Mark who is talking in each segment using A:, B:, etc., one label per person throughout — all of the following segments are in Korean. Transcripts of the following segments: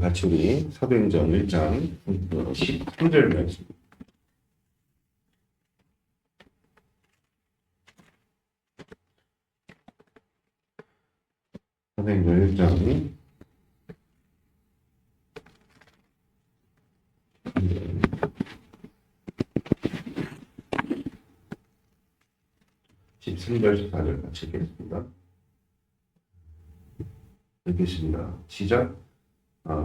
A: 같이 우리 사도행전 1장 13절 말씀. 사도행전 1장 13절 14절 같이 읽겠습니다. 읽겠습니다. 시작.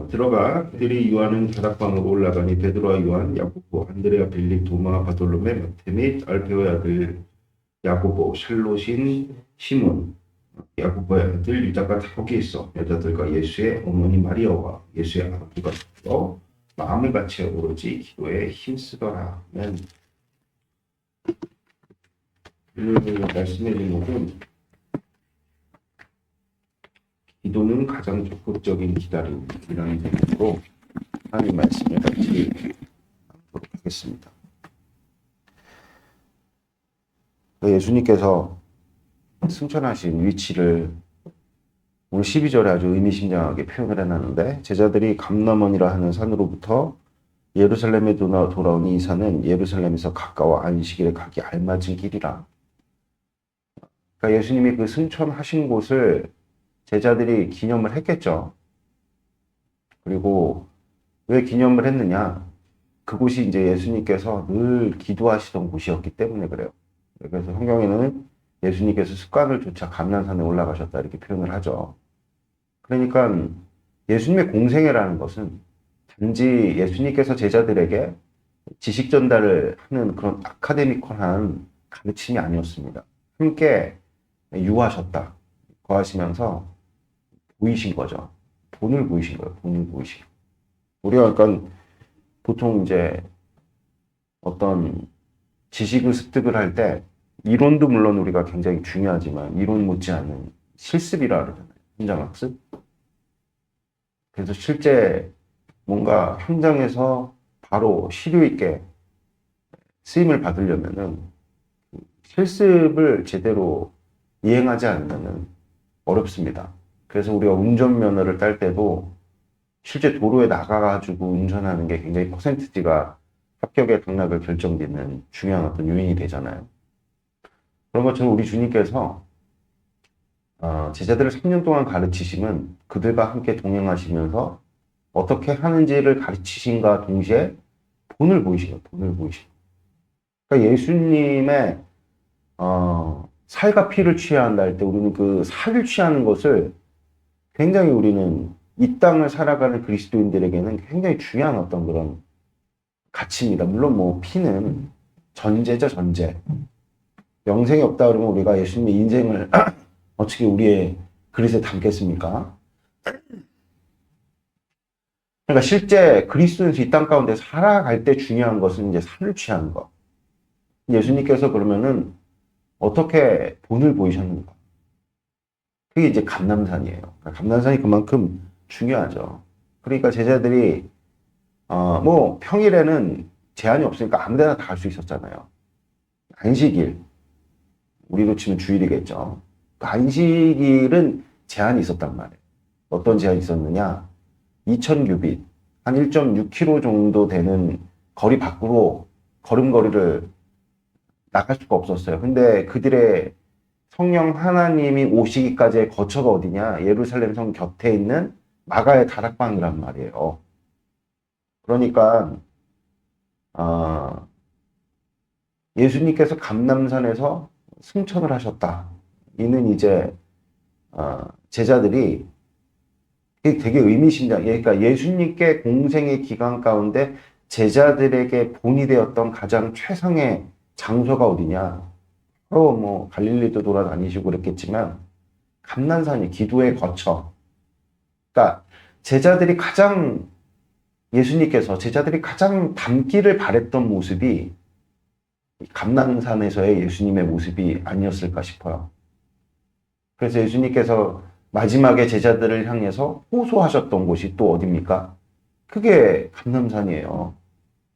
A: 들어가 그들이 요한은 다락방으로 올라가니 베드로와 요한, 야고보, 안드레아, 빌립, 도마, 바돌로메, 마테 및 알페오의 아들 야고보, 샬롯인 시몬, 야고보의 아들 유다가 다 거기 있어. 여자들과 예수의 어머니 마리아와 예수의 아버지가 마음을 같이 오로지 기도에 힘쓰더라. 아멘. 오늘 말씀의 제목은 기도는 가장 적극적인 기다림이라는 제목으로 하나님 말씀을 같이 나누도록 하겠습니다. 예수님께서 승천하신 위치를 오늘 12절에 아주 의미심장하게 표현을 해놨는데, 제자들이 감람원이라 하는 산으로부터 예루살렘에 돌아온 이 산은 예루살렘에서 가까워 안식일에 가기 알맞은 길이라. 그러니까 예수님이 그 승천하신 곳을 제자들이 기념을 했겠죠. 그리고 왜 기념을 했느냐? 그곳이 이제 예수님께서 늘 기도하시던 곳이었기 때문에 그래요. 그래서 성경에는 예수님께서 습관을 쫓아 감람산에 올라가셨다 이렇게 표현을 하죠. 그러니까 예수님의 공생애라는 것은 단지 예수님께서 제자들에게 지식 전달을 하는 그런 아카데미컬한 가르침이 아니었습니다. 함께 유하셨다. 거하시면서 보이신 거죠. 본을 보이신 거예요. 본을 보이신. 우리가 그러니까 보통 이제 어떤 지식을 습득을 할 때 이론도 물론 우리가 굉장히 중요하지만 이론 못지않은 실습이라 그러잖아요. 현장 학습. 그래서 실제 뭔가 현장에서 바로 실효 있게 쓰임을 받으려면은 실습을 제대로 이행하지 않으면은 어렵습니다. 그래서 우리가 운전면허를 딸 때도 실제 도로에 나가가지고 운전하는 게 굉장히 퍼센티지가 합격의 당락을 결정짓는 중요한 어떤 요인이 되잖아요. 그런 것처럼 우리 주님께서 제자들을 3년 동안 가르치심은 그들과 함께 동행하시면서 어떻게 하는지를 가르치신과 동시에 본을 보이신 거예요. 본을 보이신 거예요. 그러니까 예수님의 살과 피를 취해야 한다 할 때 우리는 그 살을 취하는 것을 굉장히 우리는 이 땅을 살아가는 그리스도인들에게는 굉장히 중요한 어떤 그런 가치입니다. 물론 뭐 피는 전제죠, 전제. 영생이 없다 그러면 우리가 예수님의 인생을 어떻게 우리의 그릇에 담겠습니까? 그러니까 실제 그리스도인에서 이 땅 가운데 살아갈 때 중요한 것은 이제 살을 취하는 것. 예수님께서 그러면은 어떻게 본을 보이셨는가? 그게 이제 감람산이에요. 감람산이 그만큼 중요하죠. 그러니까 제자들이 뭐 평일에는 제한이 없으니까 아무데나 다 갈 수 있었잖아요. 안식일, 우리로 치면 주일이겠죠. 그 안식일은 제한이 있었단 말이에요. 어떤 제한이 있었느냐? 2000규빗, 한 1.6km 정도 되는 거리 밖으로 걸음걸이를 나갈 수가 없었어요. 근데 그들의 성령 하나님이 오시기까지의 거처가 어디냐? 예루살렘 성 곁에 있는 마가의 다락방이란 말이에요. 그러니까 예수님께서 감람산에서 승천을 하셨다. 이는 이제 제자들이 되게 의미심장. 그러니까 예수님께 공생의 기간 가운데 제자들에게 본이 되었던 가장 최상의 장소가 어디냐? 뭐 갈릴리도 돌아다니시고 그랬겠지만 감람산이 기도의 거처. 그러니까 예수님께서 가장 닮기를 바랬던 모습이 감람산에서의 예수님의 모습이 아니었을까 싶어요. 그래서 예수님께서 마지막에 제자들을 향해서 호소하셨던 곳이 또 어디입니까? 그게 감람산이에요.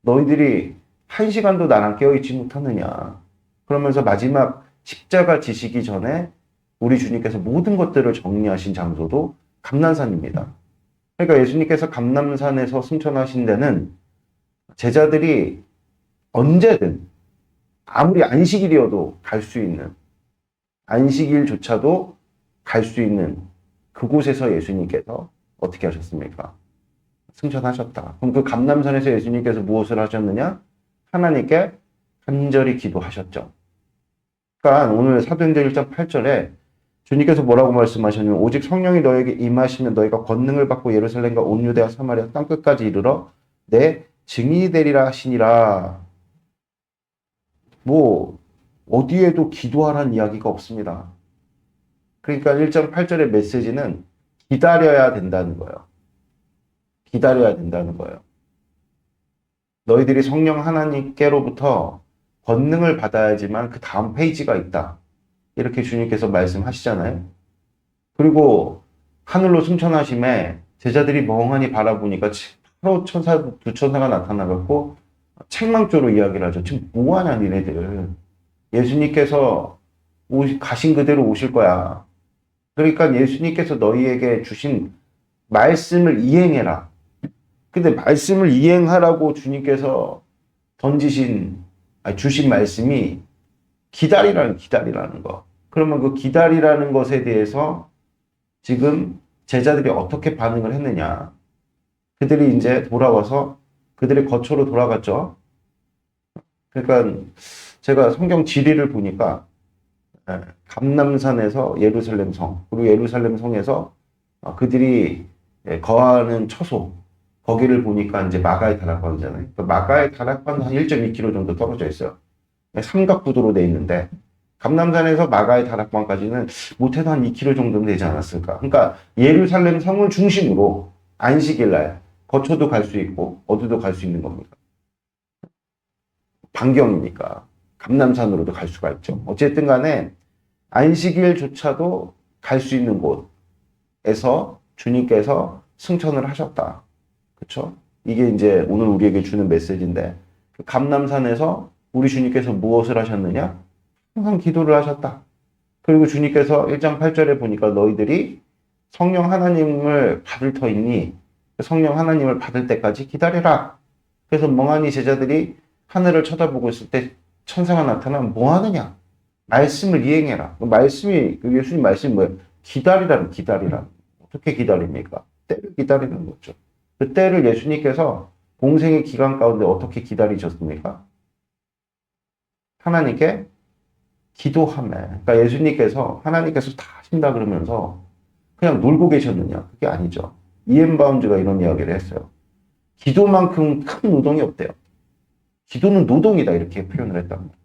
A: 너희들이 1시간도 나랑 깨어있지 못하느냐. 그러면서 마지막 십자가 지시기 전에 우리 주님께서 모든 것들을 정리하신 장소도 감람산입니다. 그러니까 예수님께서 감람산에서 승천하신 데는 제자들이 언제든 아무리 안식일이어도 갈 수 있는, 안식일조차도 갈 수 있는 그곳에서 예수님께서 어떻게 하셨습니까? 승천하셨다. 그럼 그 감람산에서 예수님께서 무엇을 하셨느냐? 하나님께 간절히 기도하셨죠. 그러니까 오늘 사도행전 1장 8절에 주님께서 뭐라고 말씀하셨냐면 오직 성령이 너에게 임하시면 너희가 권능을 받고 예루살렘과 온 유대와 사마리아 땅끝까지 이르러 내 증인이 되리라 하시니라. 뭐 어디에도 기도하라는 이야기가 없습니다. 그러니까 1장 8절의 메시지는 기다려야 된다는 거예요. 기다려야 된다는 거예요. 너희들이 성령 하나님께로부터 권능을 받아야지만 그 다음 페이지가 있다. 이렇게 주님께서 말씀하시잖아요. 그리고 하늘로 승천하심에 제자들이 멍하니 바라보니까 바로 천사, 두 천사가 나타나갖고 책망조로 이야기를 하죠. 지금 뭐하냐 니네들. 예수님께서 가신 그대로 오실 거야. 그러니까 예수님께서 너희에게 주신 말씀을 이행해라. 근데 말씀을 이행하라고 주님께서 주신 말씀이 기다리라는 거. 그러면 그 기다리라는 것에 대해서 지금 제자들이 어떻게 반응을 했느냐. 그들이 이제 돌아와서 그들의 거처로 돌아갔죠. 그러니까 제가 성경 지리를 보니까 감람산에서 예루살렘 성, 그리고 예루살렘 성에서 그들이 거하는 처소, 거기를 보니까 이제 마가의 다락방이잖아요. 마가의 다락방은 한 1.2km 정도 떨어져 있어요. 삼각구도로 돼 있는데 감람산에서 마가의 다락방까지는 못해도 한 2km 정도는 되지 않았을까. 그러니까 예루살렘 성을 중심으로 안식일날 거처도 갈 수 있고 어디도 갈 수 있는 겁니다. 반경이니까 감람산으로도 갈 수가 있죠. 어쨌든 간에 안식일조차도 갈 수 있는 곳에서 주님께서 승천을 하셨다. 그렇죠? 이게 이제 오늘 우리에게 주는 메시지인데 감람산에서 우리 주님께서 무엇을 하셨느냐? 항상 기도를 하셨다. 그리고 주님께서 1장 8절에 보니까 너희들이 성령 하나님을 받을 터이니 성령 하나님을 받을 때까지 기다려라. 그래서 멍하니 제자들이 하늘을 쳐다보고 있을 때 천사가 나타나면 뭐 하느냐? 말씀을 이행해라. 말씀이, 예수님 말씀이 뭐예요? 기다리라. 어떻게 기다립니까? 때를 기다리는 거죠. 그 때를 예수님께서 공생의 기간 가운데 어떻게 기다리셨습니까? 하나님께 기도하며. 그러니까 예수님께서 하나님께서 다 하신다 그러면서 그냥 놀고 계셨느냐? 그게 아니죠. 이엔 바운즈가 이런 이야기를 했어요. 기도만큼 큰 노동이 없대요. 기도는 노동이다 이렇게 표현을 했답니다.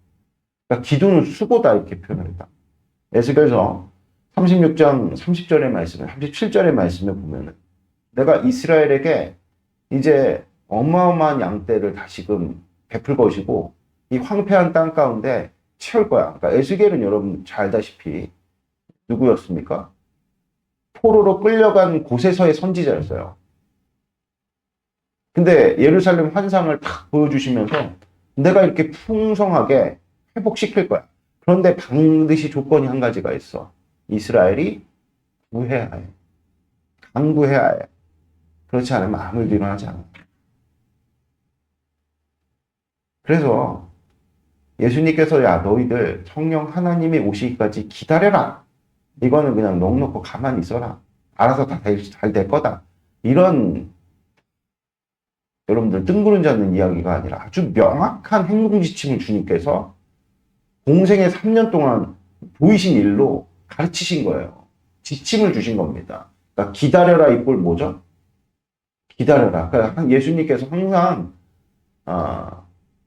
A: 그러니까 기도는 수고다 이렇게 표현을 했다. 에스겔서 36장 30절의 말씀에 37절의 말씀에 보면은 내가 이스라엘에게 이제 어마어마한 양떼를 다시금 베풀 것이고 이 황폐한 땅 가운데 채울 거야. 그러니까 에스겔은 여러분 잘 알다시피 누구였습니까? 포로로 끌려간 곳에서의 선지자였어요. 근데 예루살렘 환상을 탁 보여주시면서 내가 이렇게 풍성하게 회복시킬 거야. 그런데 반드시 조건이 한 가지가 있어. 이스라엘이 구해야 해. 강구해야 해. 그렇지 않으면 아무 일도 일어나지 않아. 그래서 예수님께서 야 너희들 성령 하나님이 오시기까지 기다려라. 이거는 그냥 넉넉히 가만히 있어라. 알아서 다 잘 될 거다. 이런 여러분들 뜬구름 잡는 이야기가 아니라 아주 명확한 행동 지침을 주님께서 공생의 3년 동안 보이신 일로 가르치신 거예요. 지침을 주신 겁니다. 그러니까 기다려라 이 꼴 뭐죠? 기다려라. 그러니까 예수님께서 항상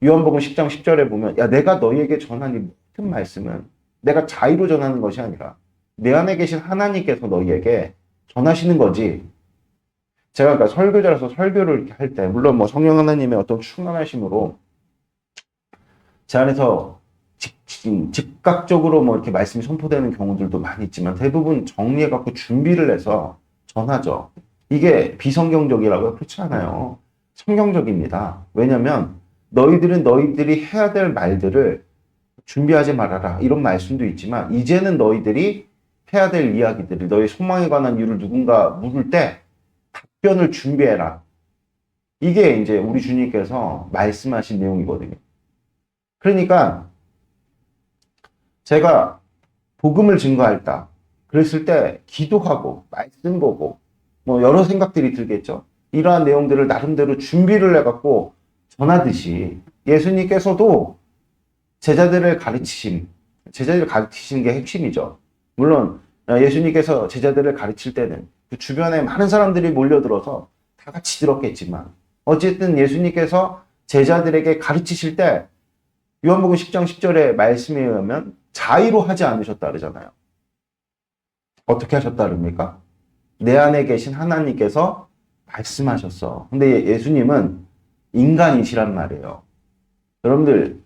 A: 요한복음 10장 10절에 보면 야 내가 너희에게 전한 이 모든 말씀은 내가 자의로 전하는 것이 아니라 내 안에 계신 하나님께서 너희에게 전하시는 거지. 제가 그러니까 설교자라서 설교를 이렇게 할 때 물론 뭐 성령 하나님의 어떤 충만하심으로 제 안에서 즉각적으로 뭐 이렇게 말씀이 선포되는 경우들도 많이 있지만 대부분 정리해갖고 준비를 해서 전하죠. 이게 비성경적이라고요? 그렇지 않아요. 성경적입니다. 왜냐면 너희들은 너희들이 해야 될 말들을 준비하지 말아라. 이런 말씀도 있지만 이제는 너희들이 해야 될 이야기들을 너희 소망에 관한 이유를 누군가 물을 때 답변을 준비해라. 이게 이제 우리 주님께서 말씀하신 내용이거든요. 그러니까 제가 복음을 증거할다. 그랬을 때 기도하고 말씀 보고 뭐 여러 생각들이 들겠죠. 이러한 내용들을 나름대로 준비를 해갖고 전하듯이 예수님께서도 제자들을 가르치신 게 핵심이죠. 물론 예수님께서 제자들을 가르칠 때는 그 주변에 많은 사람들이 몰려들어서 다 같이 들었겠지만 어쨌든 예수님께서 제자들에게 가르치실 때 요한복음 10장 10절의 말씀에 의하면 자의로 하지 않으셨다 그러잖아요. 어떻게 하셨다 그럽니까? 내 안에 계신 하나님께서 말씀하셨어. 근데 예수님은 인간이시란 말이에요. 여러분들,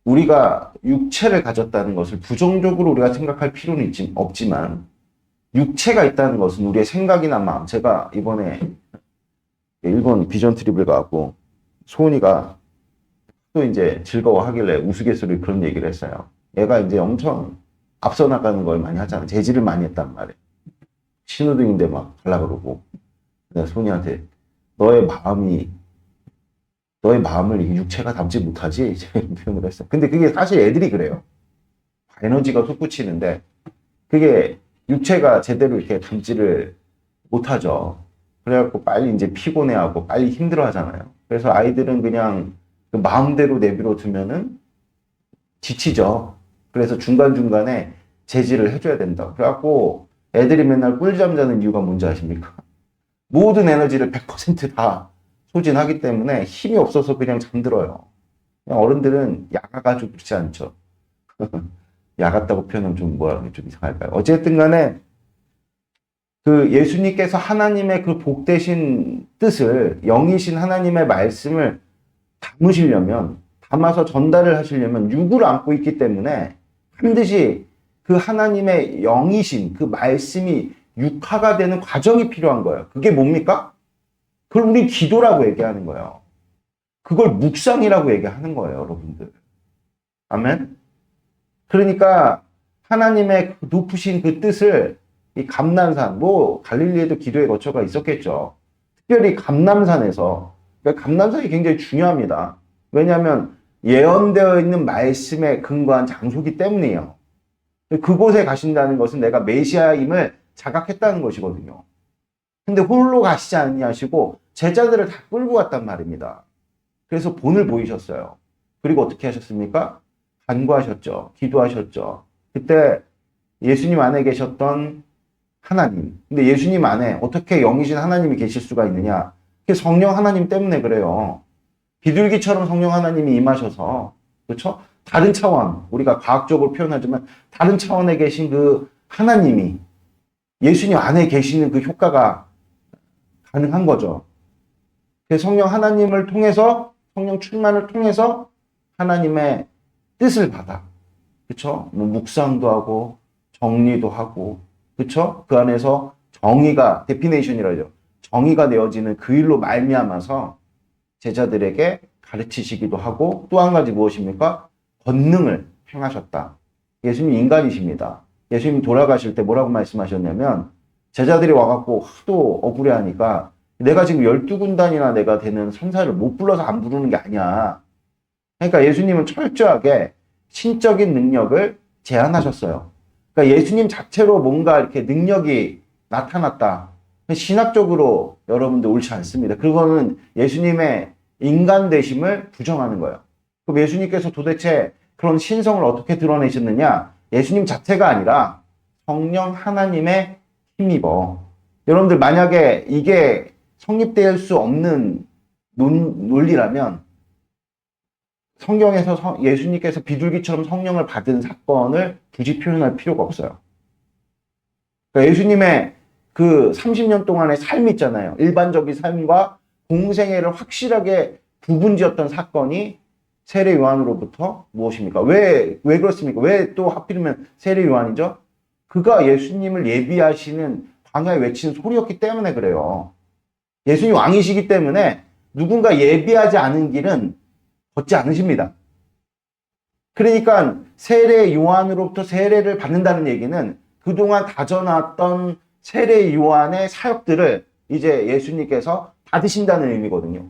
A: 우리가 육체를 가졌다는 것을 부정적으로 우리가 생각할 필요는 없지만 육체가 있다는 것은 우리의 생각이나 마음. 제가 이번에 일본 비전 트립을 가고 소은이가 또 이제 즐거워하길래 우스갯소리 그런 얘기를 했어요. 얘가 이제 엄청 앞서 나가는 걸 많이 하잖아. 재질을 많이 했단 말이에요. 신호등인데 막 가려고 그러고. 내가 소은이한테 너의 마음을 이 육체가 담지 못하지? 이제 표현을 했어. 근데 그게 사실 애들이 그래요. 에너지가 솟구치는데 그게 육체가 제대로 이렇게 담지를 못하죠. 그래갖고 빨리 이제 피곤해하고 빨리 힘들어 하잖아요. 그래서 아이들은 그냥 그 마음대로 내버려 두면은 지치죠. 그래서 중간중간에 제지를 해줘야 된다. 그래갖고 애들이 맨날 꿀잠 자는 이유가 뭔지 아십니까? 모든 에너지를 100%다 소진하기 때문에 힘이 없어서 그냥 잠들어요. 그냥 어른들은 야가가지고 그렇지 않죠. 야같다고 표현하면 좀 이상할까요? 어쨌든 간에 그 예수님께서 하나님의 그 복되신 뜻을, 영이신 하나님의 말씀을 담아서 전달을 하시려면 육을 안고 있기 때문에 반드시 그 하나님의 영이신 그 말씀이 육화가 되는 과정이 필요한 거예요. 그게 뭡니까? 그걸 우리 기도라고 얘기하는 거예요. 그걸 묵상이라고 얘기하는 거예요, 여러분들. 아멘? 그러니까 하나님의 높으신 그 뜻을 이 감람산, 뭐 갈릴리에도 기도의 거처가 있었겠죠. 특별히 감람산에서, 그러니까 감람산이 굉장히 중요합니다. 왜냐하면 예언되어 있는 말씀에 근거한 장소기 때문이에요. 그곳에 가신다는 것은 내가 메시아임을 자각했다는 것이거든요. 근데 홀로 가시지 않냐시고 제자들을 다 끌고 갔단 말입니다. 그래서 본을 보이셨어요. 그리고 어떻게 하셨습니까? 간구하셨죠. 기도하셨죠. 그때 예수님 안에 계셨던 하나님. 근데 예수님 안에 어떻게 영이신 하나님이 계실 수가 있느냐? 그게 성령 하나님 때문에 그래요. 비둘기처럼 성령 하나님이 임하셔서, 그렇죠? 다른 차원, 우리가 과학적으로 표현하지만 다른 차원에 계신 그 하나님이 예수님 안에 계시는 그 효과가 가능한 거죠. 성령 하나님을 통해서, 성령 충만을 통해서 하나님의 뜻을 받아. 그쵸? 뭐 묵상도 하고, 정리도 하고, 그쵸? 그 안에서 정의가, 데피네이션이라죠. 정의가 되어지는 그 일로 말미암아서 제자들에게 가르치시기도 하고, 또 한 가지 무엇입니까? 권능을 행하셨다. 예수님 인간이십니다. 예수님 돌아가실 때 뭐라고 말씀하셨냐면, 제자들이 와갖고 하도 억울해하니까 내가 지금 12군단이나 내가 되는 선사를 못 불러서 안 부르는 게 아니야. 그러니까 예수님은 철저하게 신적인 능력을 제한하셨어요. 그러니까 예수님 자체로 뭔가 이렇게 능력이 나타났다. 신학적으로 여러분들 옳지 않습니다. 그거는 예수님의 인간 되심을 부정하는 거예요. 그럼 예수님께서 도대체 그런 신성을 어떻게 드러내셨느냐? 예수님 자체가 아니라 성령 하나님의 힘입어. 여러분들 만약에 이게 성립될 수 없는 논리라면 성경에서 예수님께서 비둘기처럼 성령을 받은 사건을 굳이 표현할 필요가 없어요. 그러니까 예수님의 그 30년 동안의 삶이 있잖아요. 일반적인 삶과 공생애를 확실하게 구분지었던 사건이 세례 요한으로부터 무엇입니까? 왜 그렇습니까? 왜 또 하필이면 세례 요한이죠? 그가 예수님을 예비하시는 광야에 외친 소리였기 때문에 그래요. 예수님 왕이시기 때문에 누군가 예비하지 않은 길은 걷지 않으십니다. 그러니까 세례 요한으로부터 세례를 받는다는 얘기는 그동안 다져놨던 세례 요한의 사역들을 이제 예수님께서 받으신다는 의미거든요.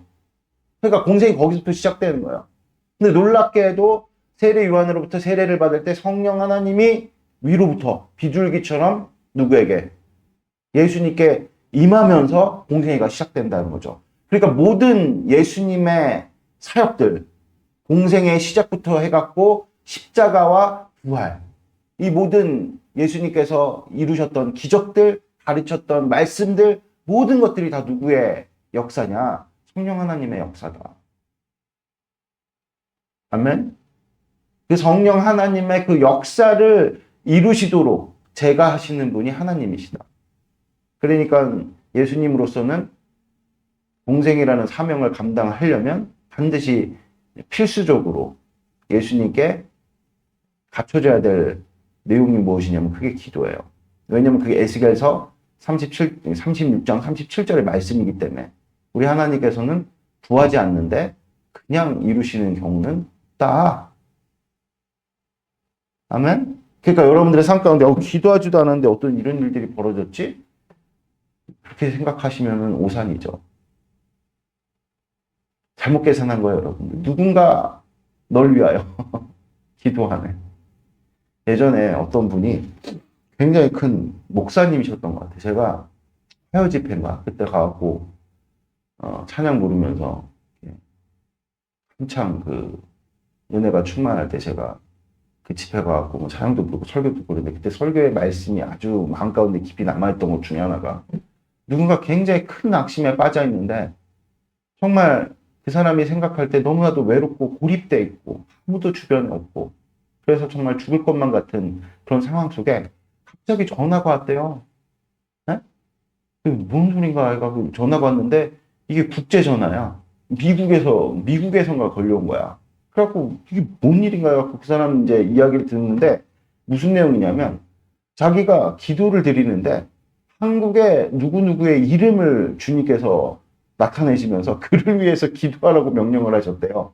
A: 그러니까 공생이 거기서부터 시작되는 거예요. 근데 놀랍게도 세례 요한으로부터 세례를 받을 때 성령 하나님이 위로부터 비둘기처럼 누구에게? 예수님께 임하면서 공생애가 시작된다는 거죠. 그러니까 모든 예수님의 사역들, 공생의 시작부터 해갖고 십자가와 부활, 이 모든 예수님께서 이루셨던 기적들, 가르쳤던 말씀들, 모든 것들이 다 누구의 역사냐? 성령 하나님의 역사다. 아멘? 그 성령 하나님의 그 역사를 이루시도록 제가 하시는 분이 하나님이시다. 그러니까 예수님으로서는 공생이라는 사명을 감당하려면 반드시 필수적으로 예수님께 갖춰져야 될 내용이 무엇이냐면 그게 기도예요. 왜냐면 그게 에스겔서 36장 37절의 말씀이기 때문에 우리 하나님께서는 구하지 않는데 그냥 이루시는 경우는 없다. 아멘? 그러니까 여러분들의 삶 가운데 기도하지도 않았는데 어떤 이런 일들이 벌어졌지? 그렇게 생각하시면 오산이죠. 잘못 계산한 거예요, 여러분들. 누군가 널 위하여 기도하네. 예전에 어떤 분이 굉장히 큰 목사님이셨던 것 같아요. 제가 헤어 집회인가 그때 가고 찬양 부르면서 한창 그 은혜가 충만할 때 제가 그 집회 가고 뭐 찬양도 부르고 설교도 부르는데 그때 설교의 말씀이 아주 마음 가운데 깊이 남아있던 것 중에 하나가 누군가 굉장히 큰 낙심에 빠져 있는데 정말 그 사람이 생각할 때 너무나도 외롭고 고립돼 있고 아무도 주변에 없고 그래서 정말 죽을 것만 같은 그런 상황 속에 갑자기 전화가 왔대요. 네? 뭔 소린가 해가지고 전화가 왔는데 이게 국제 전화야. 미국에선가 걸려온 거야. 그래갖고 이게 뭔 일인가 해갖고 그 사람 이제 이야기를 듣는데 무슨 내용이냐면 자기가 기도를 드리는데 한국에 누구누구의 이름을 주님께서 나타내시면서 그를 위해서 기도하라고 명령을 하셨대요.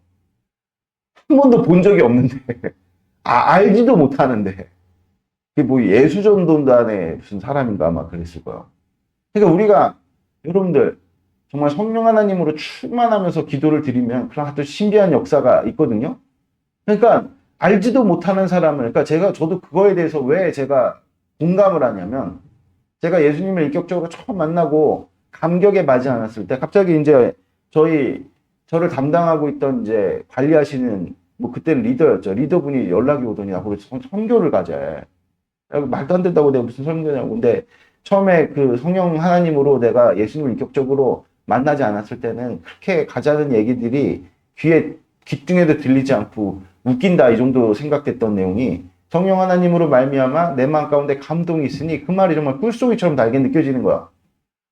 A: 한 번도 본 적이 없는데 알지도 못하는데 그게 뭐 예수전도단의 무슨 사람인가 아마 그랬을 거예요. 그러니까 우리가 여러분들 정말 성령 하나님으로 충만하면서 기도를 드리면 그런 아주 신비한 역사가 있거든요. 그러니까 알지도 못하는 사람을 그러니까 저도 그거에 대해서 왜 제가 공감을 하냐면 제가 예수님을 인격적으로 처음 만나고 감격에 맞지 않았을 때 갑자기 이제 저를 담당하고 있던 이제 관리하시는 뭐 그때는 리더였죠. 리더분이 연락이 오더니 나보고 선교를 가자. 말도 안 된다고 내가 무슨 선교냐고. 근데 처음에 그 성령 하나님으로 내가 예수님을 인격적으로 만나지 않았을 때는 그렇게 가자는 얘기들이 귀뚱에도 들리지 않고 웃긴다 이 정도 생각했던 내용이 성령 하나님으로 말미암아 내 마음 가운데 감동이 있으니 그 말이 정말 꿀송이처럼 달게 느껴지는 거야.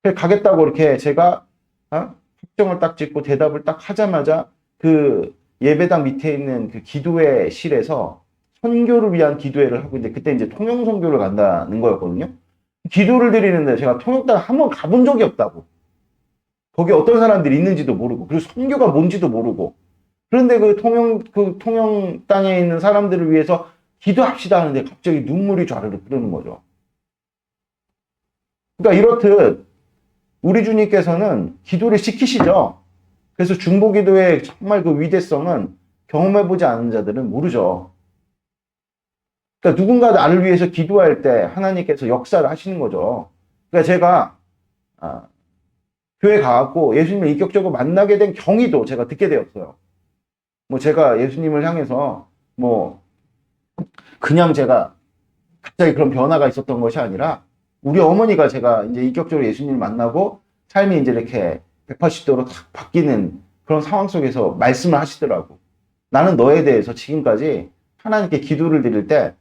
A: 그래서 가겠다고 이렇게 제가 확정을 딱 짓고 대답을 딱 하자마자 그 예배당 밑에 있는 그 기도회 실에서 선교를 위한 기도회를 하고 있는데 그때 이제 통영 선교를 간다는 거였거든요. 기도를 드리는데 제가 통영당 한 번 가본 적이 없다고. 거기 어떤 사람들이 있는지도 모르고 그리고 선교가 뭔지도 모르고 그런데 그 통영 땅에 있는 사람들을 위해서 기도합시다 하는데 갑자기 눈물이 좌르르 흐르는 거죠. 그러니까 이렇듯 우리 주님께서는 기도를 시키시죠. 그래서 중보기도의 정말 그 위대성은 경험해보지 않은 자들은 모르죠. 그러니까 누군가 나를 위해서 기도할 때 하나님께서 역사를 하시는 거죠. 그러니까 제가 교회 가갖고 예수님을 인격적으로 만나게 된 경위도 제가 듣게 되었어요. 뭐 제가 예수님을 향해서 뭐 그냥 제가 갑자기 그런 변화가 있었던 것이 아니라 우리 어머니가 제가 이제 인격적으로 예수님을 만나고 삶이 이제 이렇게 180도로 탁 바뀌는 그런 상황 속에서 말씀을 하시더라고. 나는 너에 대해서 지금까지 하나님께 기도를 드릴 때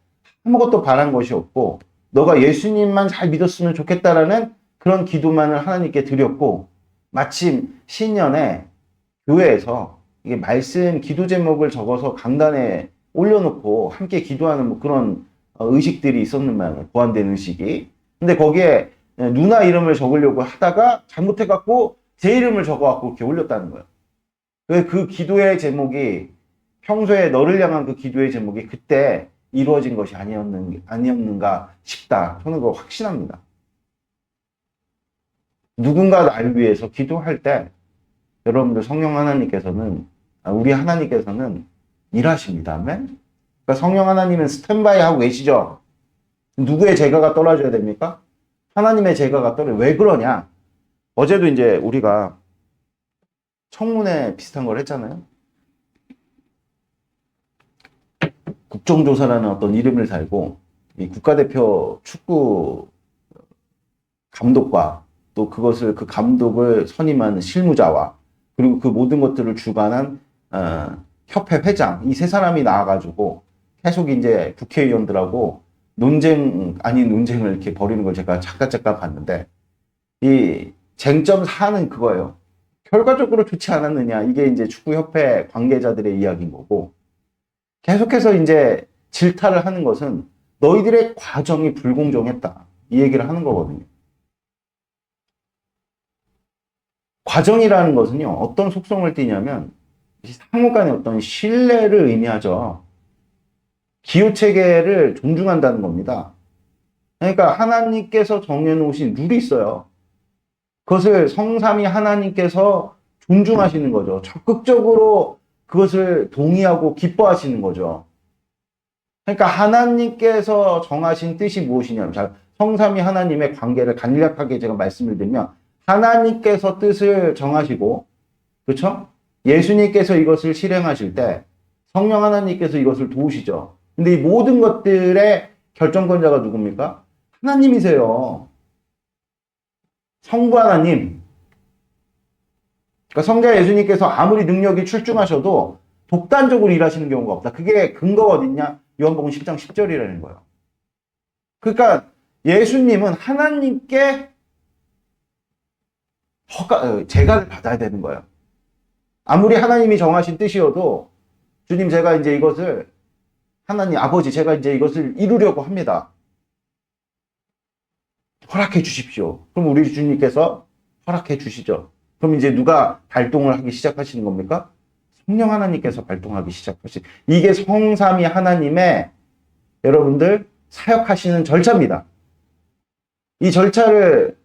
A: 아무것도 바란 것이 없고 너가 예수님만 잘 믿었으면 좋겠다라는 그런 기도만을 하나님께 드렸고 마침 신년에 교회에서 이게 말씀 기도 제목을 적어서 강단에 올려놓고 함께 기도하는 뭐 그런 의식들이 있었는 모양이에요. 보완된 의식이. 근데 거기에 누나 이름을 적으려고 하다가 잘못해갖고 제 이름을 적어갖고 이렇게 올렸다는 거예요. 그 기도의 제목이 평소에 너를 향한 그 기도의 제목이 그때 이루어진 것이 아니었는가 싶다. 저는 그거 확신합니다. 누군가 나를 위해서 기도할 때 여러분들 성령 하나님께서는 우리 하나님께서는 일하십니다. 아멘. 그러니까 성령 하나님은 스탠바이 하고 계시죠. 누구의 제가가 떨어져야 됩니까? 하나님의 제가가 떨어져. 왜 그러냐? 어제도 이제 우리가 청문회 비슷한 걸 했잖아요. 국정조사라는 어떤 이름을 달고 이 국가대표 축구 감독과 또 그것을 그 감독을 선임한 실무자와 그리고 그 모든 것들을 주관한 협회 회장 이 세 사람이 나와가지고 계속 이제 국회의원들하고 논쟁 아닌 논쟁을 이렇게 벌이는 걸 제가 잠깐 봤는데 이 쟁점 사안은 그거예요. 결과적으로 좋지 않았느냐 이게 이제 축구협회 관계자들의 이야기인 거고 계속해서 이제 질타를 하는 것은 너희들의 과정이 불공정했다 이 얘기를 하는 거거든요. 과정이라는 것은요, 어떤 속성을 띠냐면, 상호 간의 어떤 신뢰를 의미하죠. 기호체계를 존중한다는 겁니다. 그러니까 하나님께서 정해놓으신 룰이 있어요. 그것을 성삼위 하나님께서 존중하시는 거죠. 적극적으로 그것을 동의하고 기뻐하시는 거죠. 그러니까 하나님께서 정하신 뜻이 무엇이냐면, 성삼위 하나님의 관계를 간략하게 제가 말씀을 드리면, 하나님께서 뜻을 정하시고, 그렇죠? 예수님께서 이것을 실행하실 때 성령 하나님께서 이것을 도우시죠. 근데 이 모든 것들의 결정권자가 누굽니까? 하나님이세요. 성부 하나님. 그러니까 성자 예수님께서 아무리 능력이 출중하셔도 독단적으로 일하시는 경우가 없다. 그게 근거가 어딨냐? 요한복음 10장 10절이라는 거예요. 그러니까 예수님은 하나님께 제가를 받아야 되는 거예요. 아무리 하나님이 정하신 뜻이어도 주님 제가 이제 이것을 하나님 아버지 제가 이제 이것을 이루려고 합니다. 허락해 주십시오. 그럼 우리 주님께서 허락해 주시죠. 그럼 이제 누가 발동을 하기 시작하시는 겁니까? 성령 하나님께서 발동하기 시작하시. 이게 성삼위 하나님의 여러분들 사역하시는 절차입니다. 이 절차를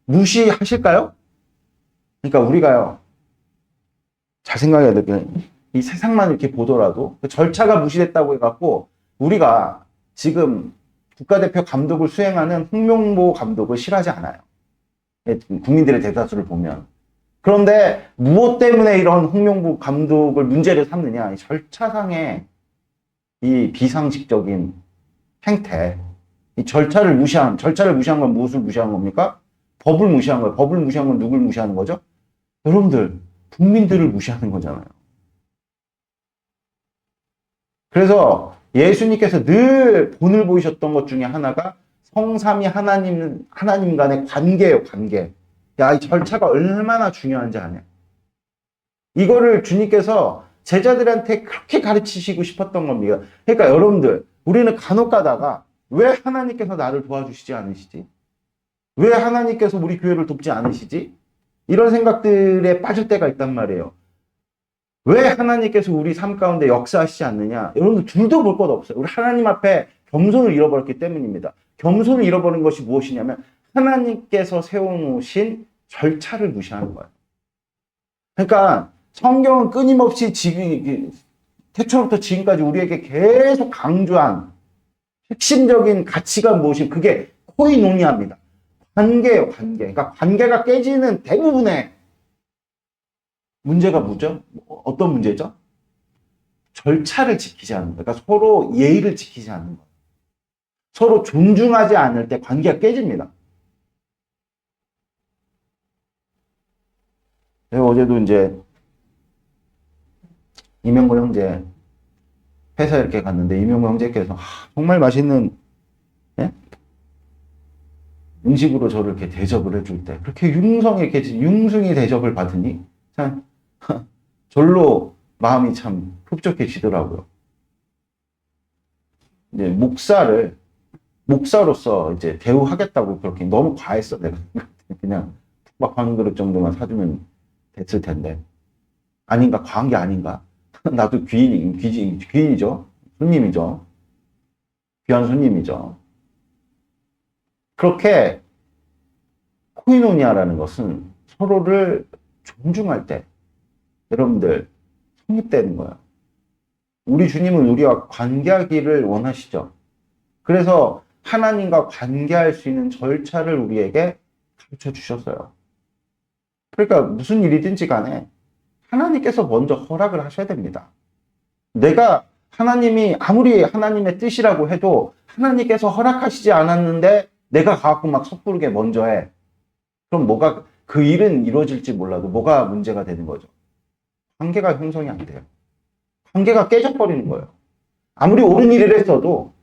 A: 무시하실까요? 그러니까 우리가요, 잘 생각해야 될 게, 이 세상만 이렇게 보더라도, 그 절차가 무시됐다고 해갖고, 우리가 지금 국가대표 감독을 수행하는 홍명보 감독을 싫어하지 않아요. 국민들의 대다수를 보면. 그런데 무엇 때문에 이런 홍명보 감독을 문제를 삼느냐, 이 절차상의 이 비상식적인 행태, 이 절차를 무시한 건 무엇을 무시한 겁니까? 법을 무시한 거예요. 법을 무시한 건 누굴 무시하는 거죠? 여러분들, 국민들을 무시하는 거잖아요. 그래서 예수님께서 늘 본을 보이셨던 것 중에 하나가 성삼위 하나님 간의 관계예요, 관계. 야, 이 절차가 얼마나 중요한지 아냐. 이거를 주님께서 제자들한테 그렇게 가르치시고 싶었던 겁니다. 그러니까 여러분들, 우리는 간혹 가다가 왜 하나님께서 나를 도와주시지 않으시지? 왜 하나님께서 우리 교회를 돕지 않으시지? 이런 생각들에 빠질 때가 있단 말이에요. 왜 하나님께서 우리 삶 가운데 역사하시지 않느냐? 여러분들 둘도 볼 것 없어요. 우리 하나님 앞에 겸손을 잃어버렸기 때문입니다. 겸손을 잃어버린 것이 무엇이냐면 하나님께서 세워놓으신 절차를 무시하는 거예요. 그러니까 성경은 끊임없이 태초부터 지금까지 우리에게 계속 강조한 핵심적인 가치가 무엇이 그게 코이노니아입니다. 관계예요, 관계. 그러니까 관계가 깨지는 대부분의 문제가 뭐죠? 어떤 문제죠? 절차를 지키지 않는 거예요. 그러니까 서로 예의를 지키지 않는 거예요. 서로 존중하지 않을 때 관계가 깨집니다. 어제도 이제 이명고 형제 회사에 이렇게 갔는데 이명고 형제께서 정말 맛있는 음식으로 저를 이렇게 대접을 해줄 때 그렇게 융숭이 대접을 받으니 참 절로 마음이 참 흡족해지더라고요. 이제 목사로서 이제 대우하겠다고 그렇게 너무 과했어. 내가 그냥 푹밥 한 그릇 정도만 사주면 됐을 텐데 아닌가, 과한 게 아닌가. 나도 귀인이죠. 손님이죠. 귀한 손님이죠. 그렇게 코이노니아라는 것은 서로를 존중할 때 여러분들 성립되는 거예요. 우리 주님은 우리와 관계하기를 원하시죠. 그래서 하나님과 관계할 수 있는 절차를 우리에게 가르쳐 주셨어요. 그러니까 무슨 일이든지 간에 하나님께서 먼저 허락을 하셔야 됩니다. 내가 하나님이 아무리 하나님의 뜻이라고 해도 하나님께서 허락하시지 않았는데 내가 가갖고 막 섣부르게 먼저 해. 그럼 뭐가 그 일은 이루어질지 몰라도 뭐가 문제가 되는 거죠. 관계가 형성이 안 돼요. 관계가 깨져버리는 거예요. 아무리 옳은 일을 했어도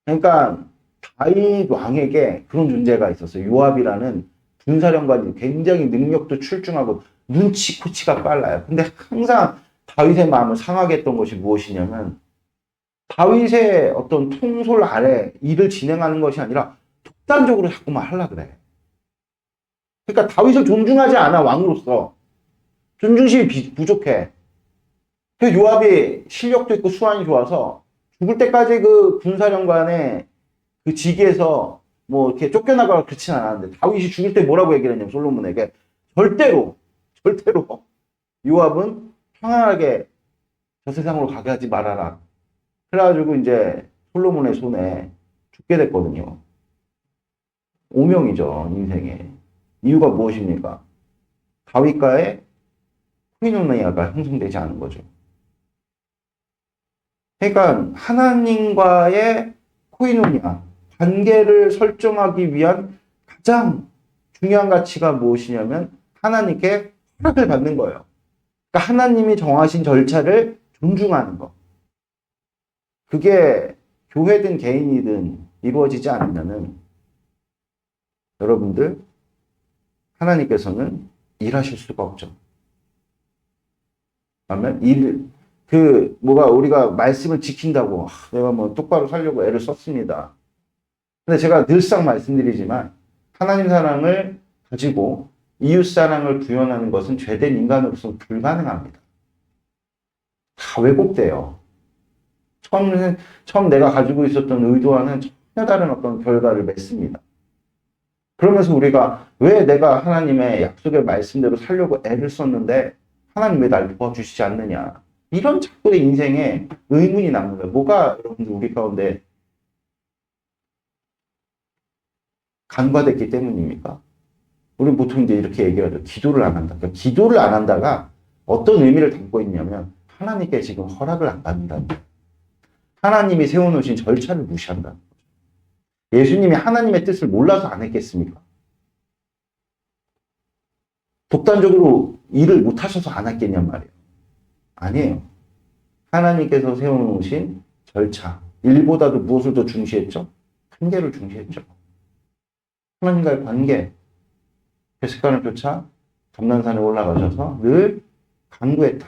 A: 그러니까 다윗 왕에게 그런 존재가 있었어요. 요압이라는 군사령관이 굉장히 능력도 출중하고 눈치코치가 빨라요. 근데 항상 다윗의 마음을 상하게 했던 것이 무엇이냐면 다윗의 어떤 통솔 아래 일을 진행하는 것이 아니라 독단적으로 자꾸만 하려고 그래. 그러니까 다윗을 존중하지 않아, 왕으로서. 존중심이 부족해. 그 요압이 실력도 있고 수완이 좋아서 죽을 때까지 그 군사령관의 그 직위에서 뭐 이렇게 쫓겨나가고 그렇진 않았는데 다윗이 죽을 때 뭐라고 얘기를 했냐면 솔로몬에게 절대로 요압은 평안하게 저 세상으로 가게 하지 말아라. 그래가지고 이제 솔로몬의 손에 죽게 됐거든요. 오명이죠, 인생에. 이유가 무엇입니까? 다윗과의 코이노니아가 형성되지 않은 거죠. 그러니까 하나님과의 코이노니아, 관계를 설정하기 위한 가장 중요한 가치가 무엇이냐면 하나님께 허락을 받는 거예요. 그러니까 하나님이 정하신 절차를 존중하는 것. 그게 교회든 개인이든 이루어지지 않으면은 여러분들 하나님께서는 일하실 수가 없죠. 그러면 뭐가 우리가 말씀을 지킨다고 내가 뭐 똑바로 살려고 애를 썼습니다. 근데 제가 늘상 말씀드리지만 하나님 사랑을 가지고 이웃 사랑을 구현하는 것은 죄된 인간으로서는 불가능합니다. 다 왜곡돼요. 처음 내가 가지고 있었던 의도와는 전혀 다른 어떤 결과를 맺습니다. 그러면서 우리가 왜 내가 하나님의 약속의 말씀대로 살려고 애를 썼는데 하나님 왜 날 도와주시지 않느냐. 이런 자꾸 내 인생에 의문이 남는 거예요. 뭐가 여러분들 우리 가운데 간과됐기 때문입니까? 우리 보통 이제 이렇게 얘기하죠. 기도를 안 한다. 그러니까 기도를 안 한다가 어떤 의미를 담고 있냐면 하나님께 지금 허락을 안 받는다. 하나님이 세워놓으신 절차를 무시한다. 예수님이 하나님의 뜻을 몰라서 안 했겠습니까? 독단적으로 일을 못 하셔서 안 했겠냔 말이에요. 아니에요. 하나님께서 세워놓으신 절차, 일보다도 무엇을 더 중시했죠? 관계를 중시했죠. 하나님과의 관계. 베스간을 쫓아 감난산에 올라가셔서 늘 간구했다.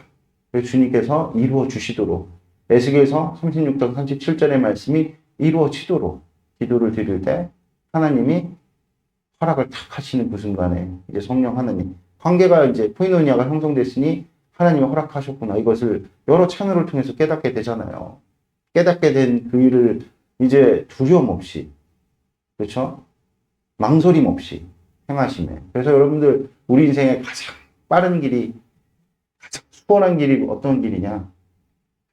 A: 그래서 주님께서 이루어 주시도록 에스겔서 36장 37절의 말씀이 이루어지도록 기도를 드릴 때 하나님이 허락을 탁 하시는 그 순간에 이제 성령 하나님 관계가 이제 코이노니아가 형성됐으니 하나님이 허락하셨구나. 이것을 여러 채널을 통해서 깨닫게 되잖아요. 깨닫게 된 그 일을 이제 두려움 없이, 그렇죠? 망설임 없이 행하시네. 그래서 여러분들 우리 인생의 가장 빠른 길이, 가장 수월한 길이 어떤 길이냐?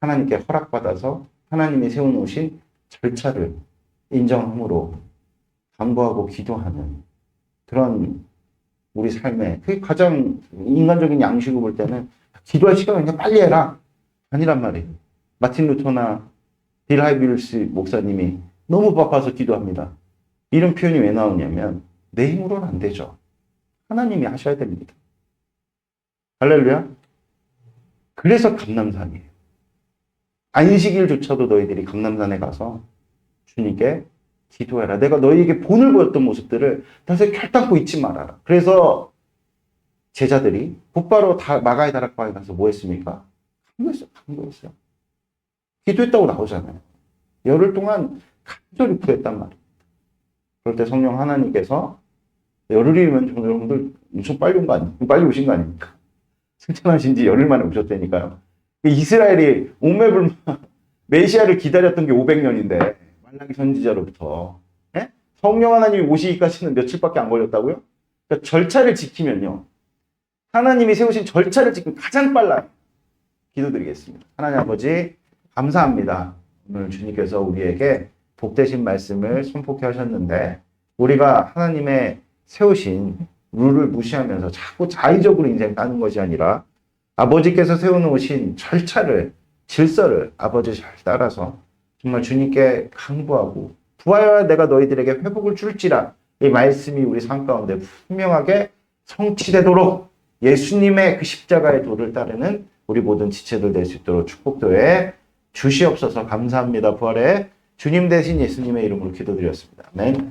A: 하나님께 허락받아서 하나님이 세워놓으신 절차를 인정함으로 간구하고 기도하는 그런 우리 삶에 그게 가장 인간적인 양식으로 볼 때는 기도할 시간을 그냥 빨리 해라 아니란 말이에요. 마틴 루터나 빌 하이빌스 목사님이 너무 바빠서 기도합니다. 이런 표현이 왜 나오냐면 내 힘으로는 안 되죠. 하나님이 하셔야 됩니다. 할렐루야. 그래서 감람산이에요. 안식일조차도 너희들이 감람산에 가서 주님께 기도해라. 내가 너희에게 본을 보였던 모습들을 다시 결단코 잊지 말아라. 그래서 제자들이 곧바로 마가의 다락방에 가서 뭐 했습니까? 간구했어요. 기도했다고 나오잖아요. 열흘 동안 간절히 구했단 말이에요. 그럴 때 성령 하나님께서 열흘이면 여러분들 엄청 빨리 온 거 아니에요? 빨리 오신 거 아닙니까? 승천하신 지 열흘 만에 오셨다니까요. 이스라엘이 옹매불만 메시아를 기다렸던 게 500년인데 말라기 선지자로부터 예? 성령 하나님이 오시기까지는 며칠밖에 안 걸렸다고요? 그러니까 절차를 지키면요. 하나님이 세우신 절차를 지키면 가장 빨라요. 기도드리겠습니다. 하나님 아버지, 감사합니다. 오늘 주님께서 우리에게 복되신 말씀을 선포케 하셨는데, 우리가 하나님의 세우신 룰을 무시하면서 자꾸 자의적으로 인생 사는 것이 아니라 아버지께서 세워놓으신 절차를, 질서를 아버지 잘 따라서 정말 주님께 강구하고 부하여야 내가 너희들에게 회복을 줄지라, 이 말씀이 우리 삶 가운데 분명하게 성취되도록 예수님의 그 십자가의 도를 따르는 우리 모든 지체들 될 수 있도록 축복도에 주시옵소서. 감사합니다. 부활의 주님 대신 예수님의 이름으로 기도드렸습니다. 아멘.